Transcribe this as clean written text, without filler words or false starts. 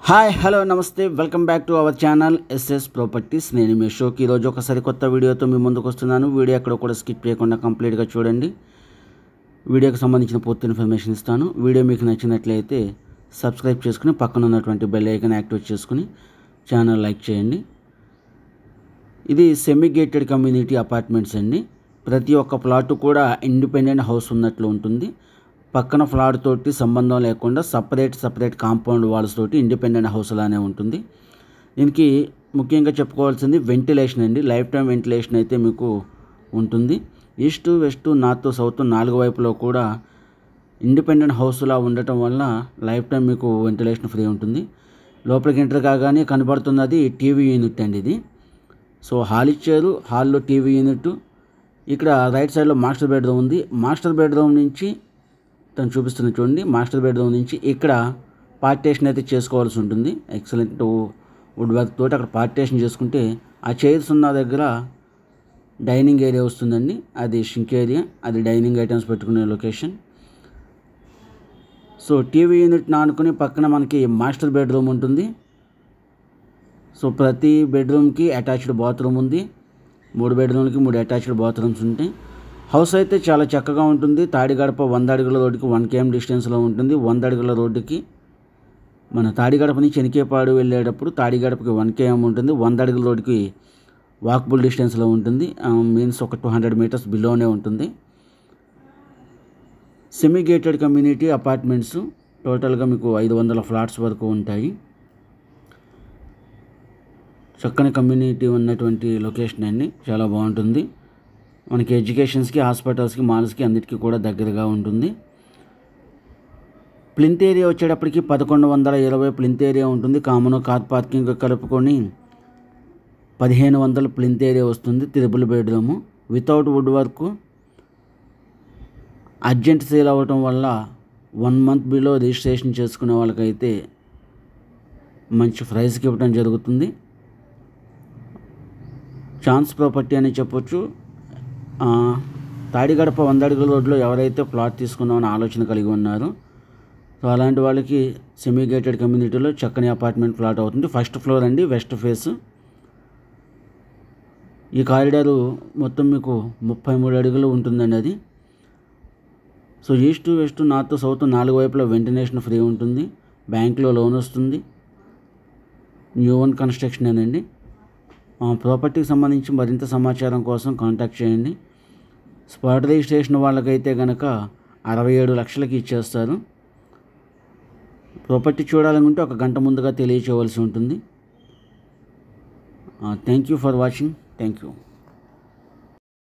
Hi hello నమస్తే welcome back to our channel SS properties. నేను మీ షోకి ఈరోజు ఒకసారి కొత్త వీడియోతో మీ ముందుకు వస్తున్నాను. వీడియో ఎక్కడ కూడా స్కిప్ చేయకుండా కంప్లీట్గా చూడండి. వీడియోకి సంబంధించిన పూర్తి ఇన్ఫర్మేషన్ ఇస్తాను. వీడియో మీకు నచ్చినట్లయితే సబ్స్క్రైబ్ చేసుకుని పక్కన ఉన్నటువంటి బెల్ ఐకాన్ యాక్టివేట్ చేసుకుని ఛానల్ లైక్ చేయండి. ఇది సెమీ గేటెడ్ కమ్యూనిటీ అపార్ట్మెంట్స్ అండి. ప్రతి ఒక్క ప్లాట్ కూడా ఇండిపెండెంట్ హౌస్ ఉన్నట్లు ఉంటుంది. పక్కన ఫ్లాట్ తోటి సంబంధం లేకుండా సపరేట్ కాంపౌండ్ వాల్స్ తోటి ఇండిపెండెంట్ హౌస్ లానే ఉంటుంది. దీనికి ముఖ్యంగా చెప్పుకోవాల్సింది వెంటిలేషన్ అండి. లైఫ్ టైం వెంటిలేషన్ అయితే మీకు ఉంటుంది. ఈస్ట్ వెస్ట్ నార్త్ సౌత్ నాలుగు వైపులో కూడా ఇండిపెండెంట్ హౌస్లా ఉండటం వల్ల లైఫ్ టైం మీకు వెంటిలేషన్ ఫ్రీ ఉంటుంది. లోపలికి ఎంటర్ కాగానే కనబడుతున్నది టీవీ యూనిట్ అండి. ఇది సో హాల్ ఇచ్చారు. హాల్లో టీవీ యూనిట్. ఇక్కడ రైట్ సైడ్లో మాస్టర్ బెడ్రూమ్ ఉంది. మాస్టర్ బెడ్రూమ్ నుంచి తను చూపిస్తున్న చూడండి. మాస్టర్ బెడ్రూమ్ నుంచి ఇక్కడ పార్టేషన్ అయితే చేసుకోవాల్సి ఉంటుంది. ఎక్సలెంట్ వుడ్ వర్క్ తోటి అక్కడ పార్టేషన్ చేసుకుంటే ఆ చైర్స్ ఉన్న దగ్గర డైనింగ్ ఏరియా వస్తుందండి. అది షింక్ ఏరియా, అది డైనింగ్ ఐటమ్స్ పెట్టుకునే లొకేషన్. సో టీవీ యూనిట్ ఆనుకుని పక్కన మనకి మాస్టర్ బెడ్రూమ్ ఉంటుంది. సో ప్రతి బెడ్రూమ్కి అటాచ్డ్ బాత్రూమ్ ఉంది. 3 బెడ్రూమ్లకి 3 అటాచ్డ్ బాత్రూమ్స్ ఉంటాయి. హౌస్ అయితే చాలా చక్కగా ఉంటుంది. తాడిగడప 100 అడుగుల రోడ్డుకి 1 km డిస్టెన్స్లో ఉంటుంది. 100 అడుగుల రోడ్డుకి మన తాడిగడప నుంచి ఎనికేపాడు వెళ్ళేటప్పుడు తాడిగడపకి 1 km ఉంటుంది. 100 అడుగుల రోడ్డుకి వాకబుల్ డిస్టెన్స్లో ఉంటుంది. మీన్స్ ఒక 200 మీటర్స్ బిలోనే ఉంటుంది. సెమీ గేటెడ్ కమ్యూనిటీ అపార్ట్మెంట్స్ టోటల్గా మీకు 500 ఫ్లాట్స్ వరకు ఉంటాయి. చక్కని కమ్యూనిటీ ఉన్నటువంటి లొకేషన్ అండి. చాలా బాగుంటుంది. మనకి ఎడ్యుకేషన్స్కి, హాస్పిటల్స్కి, మాల్స్కి అన్నిటికీ కూడా దగ్గరగా ఉంటుంది. ప్లింత్ ఏరియా వచ్చేటప్పటికి 1120 ప్లింత్ ఏరియా ఉంటుంది. కామన్ కార్ పార్కింగ్ కలుపుకొని 1500 ప్లింత్ ఏరియా వస్తుంది. Triple bedroom without wood work. Urgent sale అవ్వటం వల్ల 1 month బిలో రిజిస్ట్రేషన్ చేసుకునే వాళ్ళకైతే మంచి ప్రైస్కి ఇవ్వడం జరుగుతుంది. ఛాన్స్ ప్రాపర్టీ అని చెప్పొచ్చు. తాడిగడప 100 అడుగుల రోడ్లో ఎవరైతే ప్లాట్ తీసుకుందామని ఆలోచన కలిగి ఉన్నారో సో అలాంటి వాళ్ళకి సెమీ గేటెడ్ కమ్యూనిటీలో చక్కని అపార్ట్మెంట్ ప్లాట్ అవుతుంది. ఫస్ట్ ఫ్లోర్ అండి, వెస్ట్ ఫేస్. ఈ కారిడారు మొత్తం మీకు 33 అడుగులు ఉంటుందండి. అది so east west north south 4 వైపులో వెంటిలేషన్ ఫ్రీ ఉంటుంది. బ్యాంక్లో లోన్ వస్తుంది. న్యూ వన్ కన్స్ట్రక్షన్ అనండి. ప్రాపర్టీకి సంబంధించి మరింత సమాచారం కోసం కాంటాక్ట్ చేయండి. స్పాట్ రిజిస్ట్రేషన్ వాళ్ళకైతే కనుక 67 లక్షలకి ఇచ్చేస్తారు. ప్రాపర్టీ చూడాలనుకుంటే 1 గంట ముందుగా తెలియచేయవలసి ఉంటుంది. Thank you for watching. Thank you.